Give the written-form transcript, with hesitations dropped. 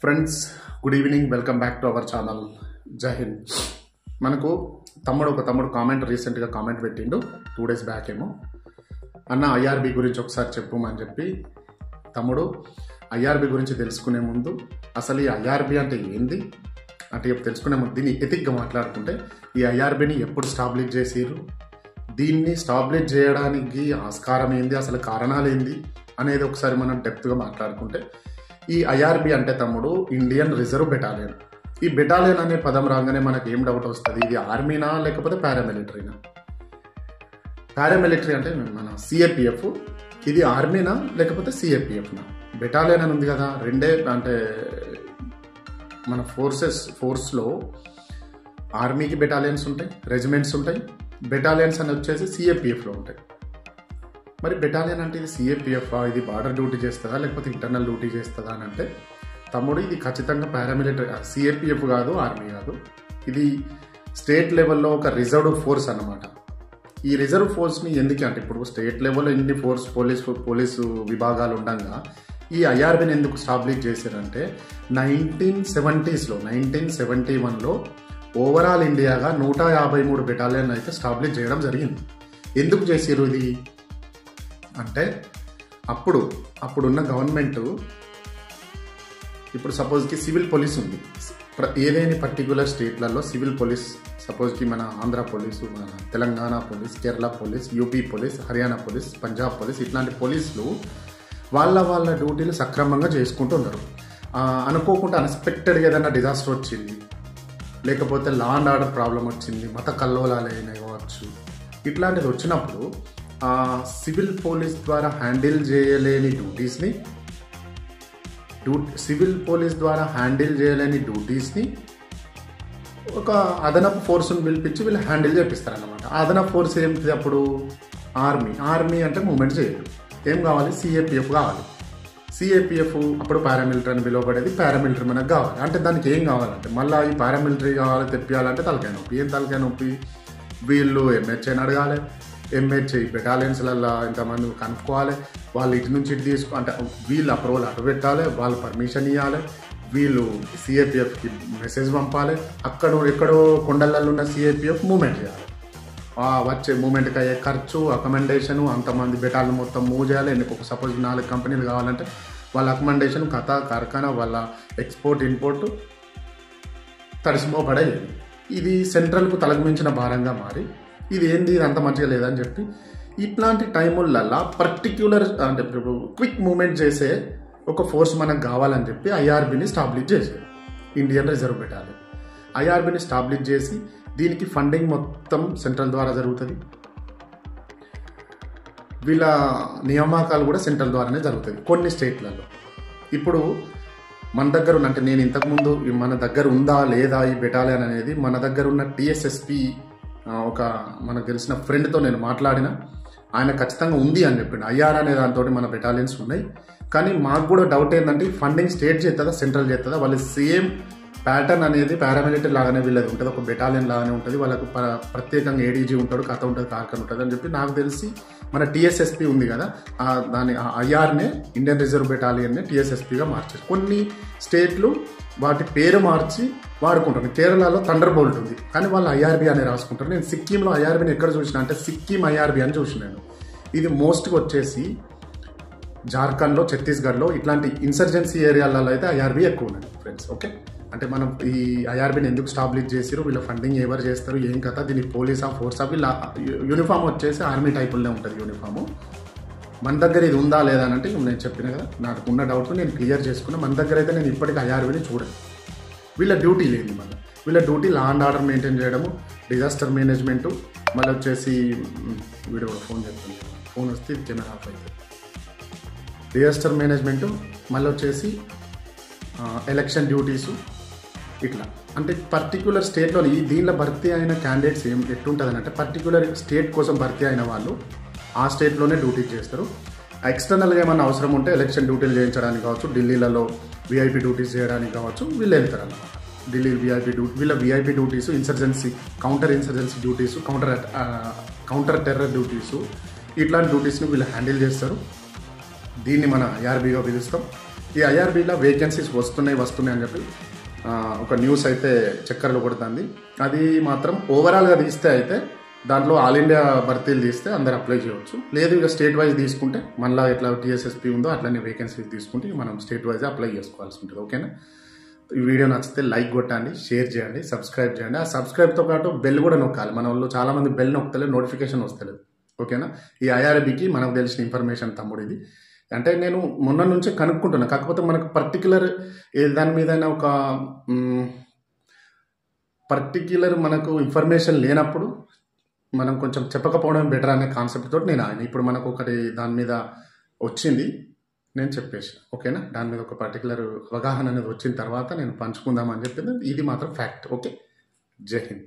Friends, good evening. Welcome back to our channel. జై హింద్. మనకు తమ్ముడు కామెంట్ రీసెంట్గా కామెంట్ పెట్టిండు 2 days బ్యాక్ ఏమో, అన్న ఐఆర్బి గురించి ఒకసారి చెప్పుమని చెప్పి. తమ్ముడు, ఐఆర్బి గురించి తెలుసుకునే ముందు అసలు ఈ ఐఆర్బి అంటే ఏంది అంటే తెలుసుకునే ముందు దీన్ని ఎథిక్గా మాట్లాడుకుంటే, ఈ ఐఆర్బిని ఎప్పుడు స్టాబ్లిష్ చేసిర్రు, దీన్ని స్టాబ్లిష్ చేయడానికి ఆస్కారం ఏంది, అసలు కారణాలు ఏంది అనేది ఒకసారి మనం డెప్త్గా మాట్లాడుకుంటే, ఈ ఐఆర్బి అంటే తమ్ముడు ఇండియన్ రిజర్వ్ బెటాలియన్. ఈ బెటాలియన్ అనే పదం రాగానే మనకు ఏం డౌట్ వస్తుంది, ఇది ఆర్మీనా లేకపోతే పారామిలిటరీనా? పారామిలిటరీ అంటే మన సిఏపిఎఫ్, ఇది ఆర్మీనా లేకపోతే సిఏపిఎఫ్నా? బెటాలియన్ అని ఉంది కదా, రెండే. అంటే మన ఫోర్స్లో ఆర్మీకి బెటాలియన్స్ ఉంటాయి, రెజిమెంట్స్ ఉంటాయి. బెటాలియన్స్ అని వచ్చేసి సిఏపిఎఫ్లో ఉంటాయి. మరి బెటాలియన్ అంటే ఇది సిఏపిఎఫ్, ఇది బార్డర్ డ్యూటీ చేస్తుందా లేకపోతే ఇంటర్నల్ డ్యూటీ చేస్తుందా అని అంటే, తమ్ముడు ఇది ఖచ్చితంగా పారామిలిటరీ. సిఏపిఎఫ్ కాదు, ఆర్మీ కాదు. ఇది స్టేట్ లెవెల్లో ఒక రిజర్వ్డ్ ఫోర్స్ అన్నమాట. ఈ రిజర్వ్ ఫోర్స్ని ఎందుకంటే, ఇప్పుడు స్టేట్ లెవెల్లో ఇన్ని పోలీసు విభాగాలు ఉండగా ఈ ఐఆర్బిని ఎందుకు స్టాబ్లిష్ చేశారంటే, 1971లో ఓవరాల్ ఇండియాగా 153 బెటాలియన్ అయితే స్టాబ్లిష్ చేయడం జరిగింది. ఎందుకు చేసారు ఇది అంటే, అప్పుడున్న గవర్నమెంట్, ఇప్పుడు సపోజ్కి సివిల్ పోలీస్ ఉంది. ఏదైనా పర్టికులర్ స్టేట్లలో సివిల్ పోలీస్, సపోజ్కి మన ఆంధ్ర పోలీసు, మన Telangana police, Kerala police, UP police, Haryana police, Punjab police, ఇట్లాంటి పోలీసులు వాళ్ళ డ్యూటీలు సక్రమంగా చేసుకుంటున్నారు. అనుకోకుండా అన్ఎక్స్పెక్టెడ్గా ఏదైనా డిజాస్టర్ వచ్చింది, లేకపోతే లా అండ్ ఆర్డర్ ప్రాబ్లం వచ్చింది, మత కల్లోలాలు అయినాయి కావచ్చు, ఇట్లాంటిది వచ్చినప్పుడు సివిల్ పోలీస్ ద్వారా హ్యాండిల్ చేయలేని డ్యూటీస్ని ఒక అదనపు ఫోర్స్ని పిలిపించి వీళ్ళు హ్యాండిల్ చేపిస్తారన్నమాట. అదనపు ఫోర్స్ ఏంటి అప్పుడు? ఆర్మీ అంటే మూవ్మెంట్ చేయరు. ఏం కావాలి? సిఏపిఎఫ్ కావాలి. సిఏపిఎఫ్ అప్పుడు పారామిలిటరీ అని పిలువబడేది. పారామిలిటరీ మనకు కావాలి. అంటే దానికి ఏం కావాలంటే, మళ్ళీ ఈ పారామిలిటరీ కావాలి తెప్పియాలంటే తలకాయ నొప్పి. ఏం తలకాయ నొప్పి? వీళ్ళు ఎంహెచ్ఐని అడగాలి. ఎంహెచ్ఐ బెటాలియన్స్లలో ఇంతమంది కనుక్కోవాలి. వాళ్ళు ఇటు నుంచి ఇటు అంటే వీళ్ళు అప్రూవల్ అటు పెట్టాలి, వాళ్ళు పర్మిషన్ ఇవ్వాలి, వీళ్ళు సిఏపిఎఫ్కి మెసేజ్ పంపాలి. ఎక్కడో కొండలలో ఉన్న సిఏపిఎఫ్ మూవ్మెంట్ చేయాలి. వచ్చే మూమెంట్కి అయ్యే ఖర్చు, అకమెండేషను, అంతమంది బెటాలియన్ మొత్తం మూవ్ చేయాలి. ఒక సపోజ్ 4 కంపెనీలు కావాలంటే వాళ్ళ అకమెండేషన్, కార్ఖానా, వాళ్ళ ఎక్స్పోర్ట్ ఇంపోర్ట్ తడిసిపోబడేది. ఇది సెంట్రల్కు తలకు మించిన భారంగా మారి, ఇది ఏంది, ఇది అంత మంచిగా లేదని చెప్పి ఇట్లాంటి టైములల్లో పర్టిక్యులర్ అంటే క్విక్ మూమెంట్ చేసే ఒక ఫోర్స్ మనకు కావాలని చెప్పి ఐఆర్బిని స్టాబ్లిష్ చేశారు, ఇండియన్ రిజర్వ్ బెటాలియన్. ఐఆర్బిని స్టాబ్లిష్ చేసి దీనికి ఫండింగ్ మొత్తం సెంట్రల్ ద్వారా జరుగుతుంది. వీళ్ళ నియామకాలు కూడా సెంట్రల్ ద్వారానే జరుగుతుంది కొన్ని స్టేట్లలో. ఇప్పుడు మన దగ్గర ఉన్న, అంటే నేను ఇంతకుముందు మన దగ్గర ఉందా లేదా ఈ బెటాలియన్ అనేది, మన దగ్గర ఉన్న టీఎస్ఎస్పి ఒక మనకు తెలిసిన ఫ్రెండ్తో నేను మాట్లాడిన, ఆయన ఖచ్చితంగా ఉంది అని చెప్పిండు. ఐఆర్ అనే దాంతో మన బెటాలియన్స్ ఉన్నాయి. కానీ మాకు కూడా డౌట్ ఏంటంటే, ఫండింగ్ స్టేట్ చేస్తుందా సెంట్రల్ చేస్తుందా? వాళ్ళు సేమ్ ప్యాటర్న్ అనేది పారామిలిటరీ లాగానే వీళ్ళది ఉంటుంది, ఒక బెటాలియన్ లాగానే ఉంటుంది. వాళ్ళకు ప్రత్యేకంగా ఏడీజీ ఉంటాడు, కథ ఉంటుంది, కార్ఖాన ఉంటుంది అని చెప్పి నాకు తెలిసి మన టీఎస్ఎస్పి ఉంది కదా, దాని ఐఆర్నే, ఇండియన్ రిజర్వ్ బెటాలియన్నే టీఎస్ఎస్పిగా మార్చారు. కొన్ని స్టేట్లు వాటి పేరు మార్చి వాడుకుంటారు. కేరళలో థండర్ బోల్ట్ ఉంది, కానీ వాళ్ళు ఐఆర్బి అనే రాసుకుంటారు. నేను సిక్కింలో ఐఆర్బిని ఎక్కడ చూసిన అంటే, సిక్కిం ఐఆర్బి అని చూసినాను. ఇది మోస్ట్గా వచ్చేసి జార్ఖండ్లో, ఛత్తీస్గఢ్లో ఇట్లాంటి ఇన్సర్జెన్సీ ఏరియాలలో అయితే ఐఆర్బి ఎక్కువ ఉన్నది ఫ్రెండ్స్. ఓకే, అంటే మనం ఈ ఐఆర్బిని ఎందుకు స్టాబ్లిష్ చేసారు, వీళ్ళ ఫండింగ్ ఎవరు చేస్తారు, ఏం కథ, దీని పోలీసా ఫోర్సా? వీళ్ళ యూనిఫామ్ వచ్చేసి ఆర్మీ టైపుల్లో ఉంటుంది యూనిఫాము. మన దగ్గర ఇది ఉందా లేదా అంటే నేను చెప్పిన కదా, నాకు ఉన్న డౌట్ నేను క్లియర్ చేసుకున్నా. మన దగ్గర అయితే నేను ఇప్పటికీ ఐఆర్బిని చూడను. వీళ్ళ డ్యూటీ లేదు. వీళ్ళ duty law and order maintain చేయడము, డిజాస్టర్ మేనేజ్మెంటు, మళ్ళీ వచ్చేసి వీడియో ఫోన్ చెప్తుంది, ఫోన్ వస్తే కెమెరా ఆఫ్ అవుతుంది. డిజాస్టర్ మేనేజ్మెంటు, మళ్ళీ వచ్చేసి ఎలక్షన్ డ్యూటీసు, ఇట్లా. అంటే పర్టిక్యులర్ స్టేట్లో దీనిలో భర్తీ అయిన క్యాండిడేట్స్ ఎట్లుంటుంది అంటే, పర్టిక్యులర్ స్టేట్ కోసం భర్తీ అయిన వాళ్ళు ఆ స్టేట్లోనే డ్యూటీ చేస్తారు. ఎక్స్టర్నల్గా ఏమైనా అవసరం ఉంటే ఎలక్షన్ డ్యూటీలు చేయించడానికి కావచ్చు, ఢిల్లీలలో విఐపీ డ్యూటీస్ చేయడానికి కావచ్చు, వీళ్ళు వెళ్తారు అన్నమాట. ఢిల్లీ వీళ్ళ VIP duties, counter insurgency duties, counter terror duties, ఇట్లాంటి డ్యూటీస్ని వీళ్ళు హ్యాండిల్ చేస్తారు. దీన్ని మన ఐఆర్బీగా పిలుస్తాం. ఈ ఐఆర్బీలో వేకెన్సీస్ వస్తున్నాయి అని చెప్పి ఒక న్యూస్ అయితే చక్కర్లు కొడుతుంది. అది మాత్రం ఓవరాల్గా తీస్తే అయితే దాంట్లో ఆల్ ఇండియా భర్తీలు తీస్తే అందరు అప్లై చేయవచ్చు. లేదు ఇక స్టేట్ వైజ్ తీసుకుంటే మళ్ళీ ఎట్లా టీఎస్ఎస్పీ ఉందో అట్లనే వేకెన్సీస్ తీసుకుంటే మనం స్టేట్ వైజ్ అప్లై చేసుకోవాల్సి ఉంటుంది. ఓకేనా? ఈ వీడియో నచ్చితే లైక్ కొట్టండి, షేర్ చేయండి, సబ్స్క్రైబ్ చేయండి. ఆ సబ్స్క్రైబ్తో పాటు బెల్ కూడా నొక్కాలి. మన వాళ్ళు చాలామంది బెల్ నొక్కలేదు, నోటిఫికేషన్ వస్తలేదు. ఓకేనా? ఈ ఐఆర్బీకి మనకు తెలిసిన ఇన్ఫర్మేషన్ తమ్ముడు ఇది. అంటే నేను మొన్న నుంచే కనుక్కుంటున్నా. కాకపోతే మనకు పర్టికులర్ దాని మీద ఒక పర్టిక్యులర్ మనకు ఇన్ఫర్మేషన్ లేనప్పుడు మనం కొంచెం చెప్పకపోవడం బెటర్ అనే కాన్సెప్ట్ తోటి నేను ఆయన ఇప్పుడు మనకు ఒకటి దాని మీద వచ్చింది, నేను చెప్పేసి. ఓకేనా? దాని మీద ఒక పర్టికులర్ అవగాహన అనేది వచ్చిన తర్వాత నేను పంచుకుందామని చెప్పింది. ఇది మాత్రం ఫ్యాక్ట్. ఓకే, జై హింద్.